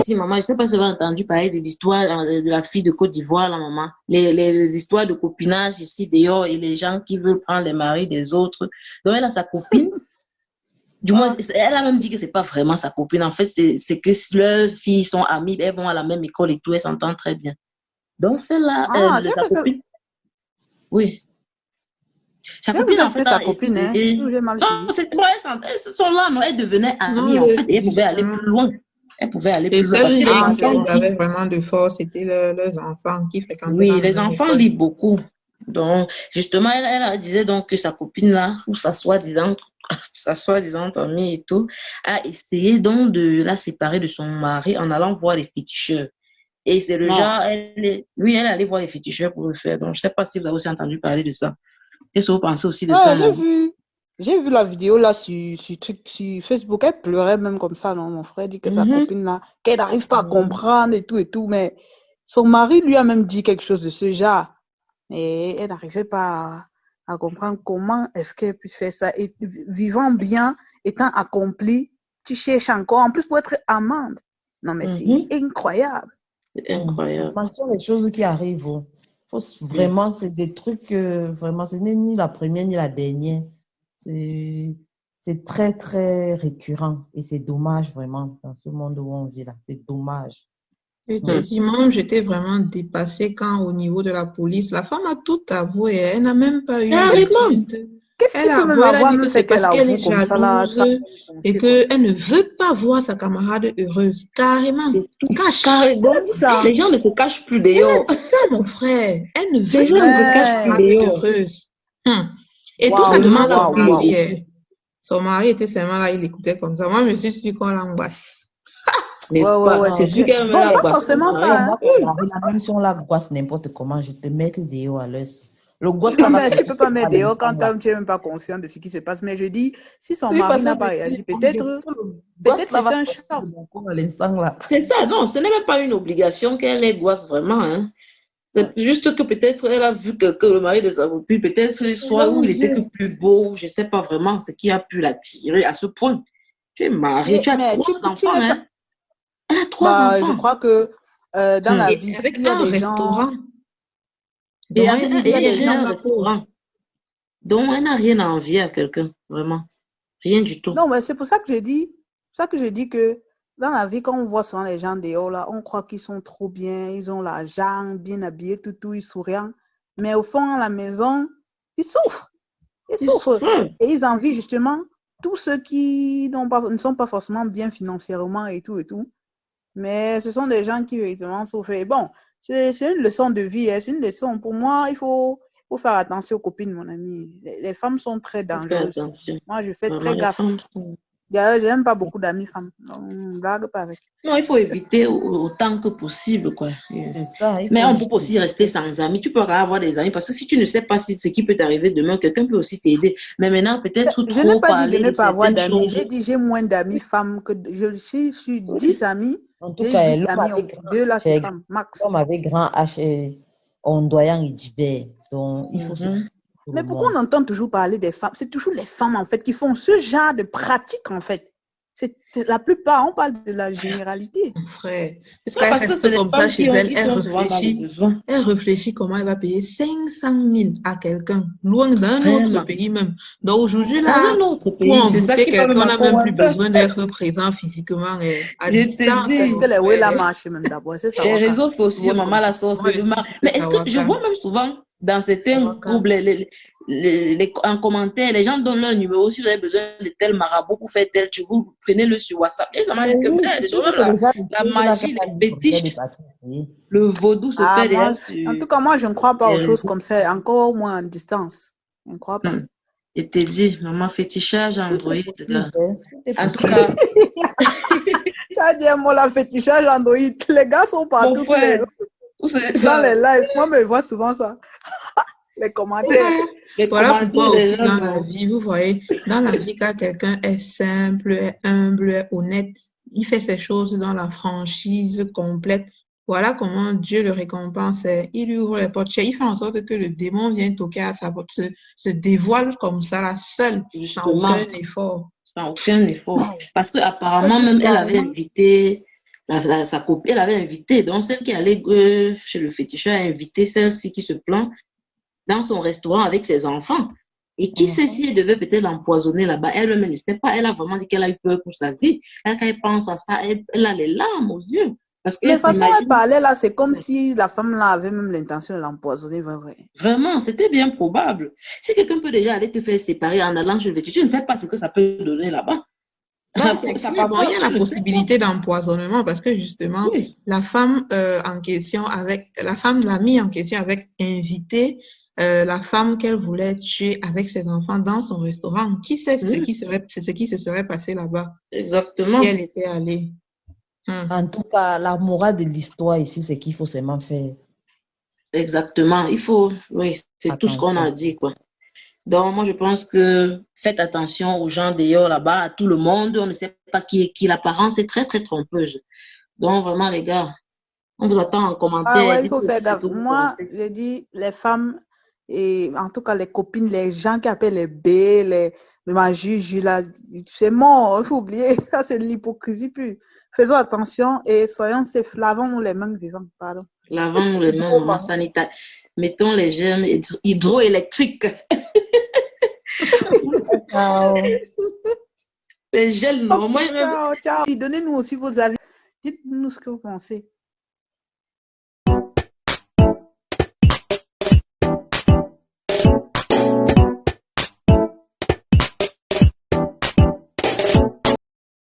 ici, maman. Je ne sais pas si vous avez entendu parler de l'histoire de la fille de Côte d'Ivoire, la maman. Les histoires de copinage ici, dehors, et les gens qui veulent prendre les maris des autres. Donc, elle a sa copine. Du moins, elle a même dit que c'est pas vraiment sa copine. En fait, c'est que leurs filles sont amies, elles vont à la même école et tout, elles s'entendent très bien. Donc, celle-là, sa copine. Oui. Sa copine, en fait, sa copine, hein. J'ai mal suivi. Non, c'est vrai, elles sont là, non, elles devenaient amies, en fait, et elles pouvaient aller plus loin. Elles pouvaient aller plus loin. Parce que les enfants, ils avaient vraiment de force, c'était leurs enfants qui fréquentaient. Oui, les enfants lisent beaucoup. Donc, justement, elle disait donc que sa copine-là, ou sa soi-disant amie et tout, a essayé donc de la séparer de son mari en allant voir les féticheurs. Et c'est le genre, elle allait voir les féticheurs pour le faire. Donc, je ne sais pas si vous avez aussi entendu parler de ça. Qu'est-ce que vous pensez aussi de ça? J'ai vu la vidéo là sur Facebook. Elle pleurait même comme ça, non? Mon frère dit que sa copine là, qu'elle n'arrive pas à comprendre et tout. Mais son mari lui a même dit quelque chose de ce genre. Et elle n'arrivait pas à comprendre comment est-ce qu'elle puisse faire ça. Et vivant bien, étant accomplie, tu cherches encore, en plus pour être amante. Non, mais c'est incroyable. C'est incroyable. Ce sont les choses qui arrivent. Vraiment, c'est des trucs, vraiment, ce n'est ni la première ni la dernière. C'est très, très récurrent. Et c'est dommage, vraiment, dans ce monde où on vit là. C'est dommage. Effectivement, j'étais vraiment dépassée quand, au niveau de la police, la femme a tout avoué. Elle n'a même pas eu Qu'est-ce qu'il peut même avoir, même c'est parce qu'elle est jalouse et qu'elle ne veut pas voir sa camarade heureuse. Carrément. Cache. Les gens ne se cachent plus dehors. C'est ça, mon frère. Elle ne veut pas se cacher plus heureuse. Et tout ça demande à son Son mari était seulement là, il écoutait comme ça. Moi, je me suis dit qu'on l'angoisse. C'est sûr qu'elle me l'angoisse. Pas forcément ça. Même si on l'angoisse n'importe comment, je te mets dehors à l'heure. Le gosse, tu ne peux pas mettre dehors quand tu n'es même pas conscient de ce qui se passe. Mais je dis, si son mari n'a pas réagi, peut-être c'est un charme. C'est ça, non, ce n'est même pas une obligation qu'elle angoisse vraiment. Hein. C'est juste que peut-être elle a vu que le mari de sa copine, peut-être soit où il était que plus beau, je ne sais pas vraiment ce qui a pu l'attirer à ce point. Tu es mariée, tu as 3 enfants. Hein. Elle a 3 enfants. Je crois que dans la vie, avec un restaurant. Et il y a des gens restaurant. Donc, elle n'a rien à envier à quelqu'un, vraiment. Rien du tout. Non, mais c'est pour ça que je dis que dans la vie, quand on voit souvent les gens dehors, là, on croit qu'ils sont trop bien, ils ont l'argent, bien habillés, tout, ils sourient. Mais au fond, à la maison, ils souffrent. Ils souffrent. Et ils envient justement tous ceux qui ne sont pas forcément bien financièrement et tout. Mais ce sont des gens qui véritablement souffrent. Et bon, c'est une leçon de vie, c'est une leçon. Pour moi, il faut faire attention aux copines, mon ami. Les femmes sont très dangereuses. Moi, je fais très gaffe. D'ailleurs, je n'aime pas beaucoup d'amis femmes. Donc, on ne blague pas avec. Non, il faut éviter autant que possible, quoi. C'est ça. Mais on peut aussi rester sans amis. Tu peux avoir des amis parce que si tu ne sais pas ce qui peut t'arriver demain, quelqu'un peut aussi t'aider. Mais maintenant, peut-être je n'ai pas dit de ne pas avoir d'amis. J'ai dit j'ai moins d'amis femmes que je suis 10 amis. En tout cas, l'homme avec grand H, ondoyant et divers. Donc, il faut Mais pourquoi on entend toujours parler des femmes? C'est toujours les femmes, en fait, qui font ce genre de pratique, en fait. La plupart, on parle de la généralité. Mon frère, est-ce qu'elle reste comme ça chez elle? Elle réfléchit comment elle va payer 500 000 à quelqu'un, loin d'un autre pays même. Donc aujourd'hui, là, pour envoûter quelqu'un, on n'a même plus besoin d'être présent physiquement à distance. Est-ce que les Wela marchent même d'abord? C'est ça. Les réseaux sociaux, maman, la sauce. Mais est-ce que je vois même souvent dans certains groupes, en commentaire, les gens donnent leur numéro. Si vous avez besoin de tel marabout pour faire tel, vous prenez-le sur WhatsApp. Et ça m'a dit que la magie, les fétiches, le vaudou se fait déjà sur... En tout cas, moi, je ne crois pas aux choses comme ça, encore moins en distance. Je ne crois pas. Je t'ai dit, maman, fétichage Android. En tout cas... Tu as dit un mot, la fétichage Android. Les gars sont partout. Dans les lives, moi, je vois souvent ça. Les commentaires. Voilà pourquoi aussi dans la vie, vous voyez, dans la vie, quand quelqu'un est simple, est humble, est honnête, il fait ses choses dans la franchise complète. Voilà comment Dieu le récompense. Il lui ouvre les portes. Il fait en sorte que le démon vienne toquer à sa porte, se dévoile comme ça, la seule, sans aucun effort. Sans aucun effort. Parce qu'apparemment, même elle avait invité sa copine, elle avait invité, donc celle qui allait chez le féticheur a invité celle-ci qui se plaint dans son restaurant avec ses enfants. Et qui sait si elle devait peut-être l'empoisonner là-bas. Elle-même ne sait pas. Elle a vraiment dit qu'elle a eu peur pour sa vie. Elle, quand elle pense à ça, elle a les larmes aux yeux. Parce Mais de qu'elle toute façon, elle s'imagine. parlait là, c'est comme si la femme là avait même l'intention de l'empoisonner, vrai. Vraiment, c'était bien probable. Si quelqu'un peut déjà aller te faire séparer en allant chez le vétérinaire, tu ne sais pas ce que ça peut donner là-bas. Oui, Ça oui, part bon, pas, il y a tu la ne sais possibilité d'empoisonnement parce que justement, Oui. la femme en question la femme l'a mis en question avec invité la femme qu'elle voulait tuer avec ses enfants dans son restaurant. Qui sait ce qui se serait passé là-bas si Exactement. elle était allée. En tout cas, la morale de l'histoire ici, c'est qu'il faut seulement faire Exactement. Il faut, oui, c'est tout ce qu'on a attention. dit, quoi. Donc, moi, je pense que faites attention aux gens d'ailleurs là-bas, à tout le monde. On ne sait pas qui est qui. L'apparence est très, très trompeuse. Donc, vraiment, les gars, on vous attend en Ah commentaire. ouais, il faut Dites-nous faire ce gaffe. que vous Moi, pensez. j'ai dit, les femmes, et en tout cas les copines, les gens qui appellent les B, le majuju, là, c'est mort, il faut oublier. Ça, c'est de l'hypocrisie plus. Faisons attention et soyons safe. Lavons-nous les mains vivants, pardon. Lavons les mains, maman sanitaire. Mettons les gemmes hydroélectriques. Les gels normaux. Ciao, ciao. Donnez-nous aussi vos avis. Dites-nous ce que vous pensez.